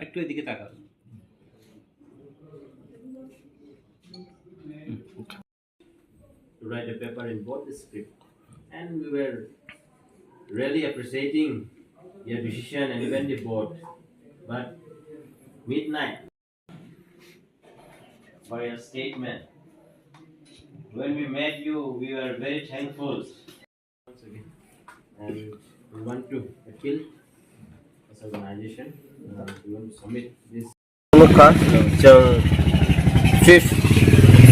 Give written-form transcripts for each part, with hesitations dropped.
একটু এদিকে তাকাও to write a paper in both the script, and we were really appreciating your decision and even the board. But midnight, for your statement, when we met you, we were very thankful. Once again, and we want to appeal as an organization. We want to submit this. Malaikha, jeng 5th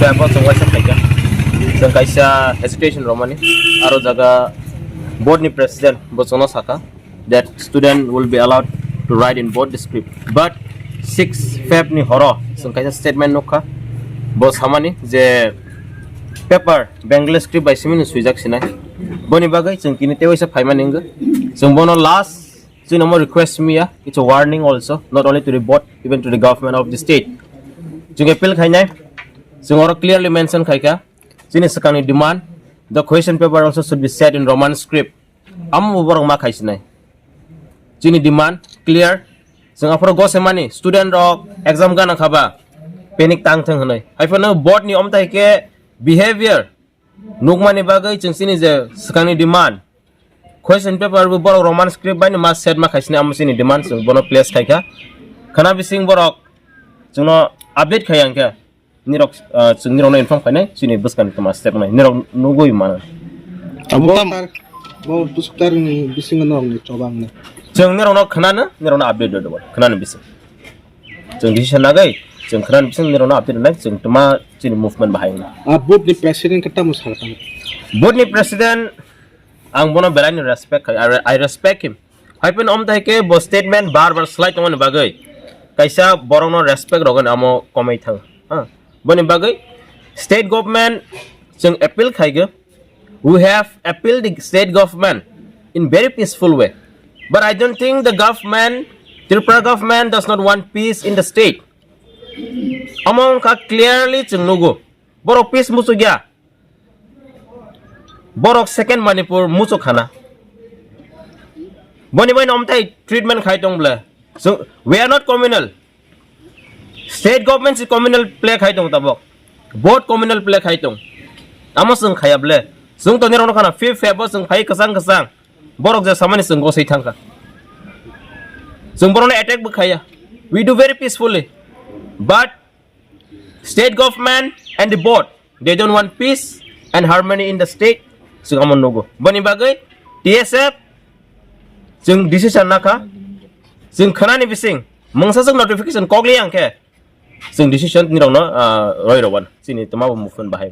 February jeng waisa kaika. Jeng kaisa hesitation romani. Aro jaga board ni president bosono saka that student will be allowed to write in board the script. But 6 Feb ni horo jeng kaisa statement nukha bos hamani je paper Bengali script by simin suijak sinai. Boni bagai jeng kini tewaisa phaimaninga. Jeng bono last so no more request me it's a warning also not only to the board even to the government of the state jung appeal khainai jung oro clearly mention khaika jini sakani demand the question paper also should be set in Roman script am borong ma khaisinai jini demand clear jung afro go semani student rok exam gana khaba panic tang thang hanai haifano board ni omtai ke behavior nukmani bagai jung sini je sakani demand question paper bu borok Roman script bani mas set ma khaisni amsini demand sung bono place khaika khana bising borok jungno update khayang kya nirok chung nirok na inform khainai chini buskan kama step nai nirok nugoi mana abutam bo bustar ni bising nong ni chobang ni chung nirok no khana na nirok na update do khana na bising chung decision nagai chung khana bising nirok na update nai chung tuma chini movement bahai board ni president kata musal kan board ni president ang bono belani respect I respect him haipun om taike bo statement bar slide on bagai kaisa borong no respect rogan amo komai thang boni bagai state government jung appeal khaiga we have appealed the state government in very peaceful way but I don't think the government Tripura government does not want peace in the state among ka clearly jung nugo boro peace musugya borok second Manipur muso khana boni boy nomtai treatment khaitong bla so we are not communal state government is communal play khaitong tabok board communal play khaitong amasung khayable sung to nirong khana 5th February sung khai kasang borok je samani sung go sei thangka sung borong attack bu khaya we do very peacefully but state government and the board they don't want peace and harmony in the state sung amon nogo boni bagai TSF sung decision naka sung khana ni bising mangsa sung notification kokli angke sung decision ni rong no roi rowan sini tama movement bahai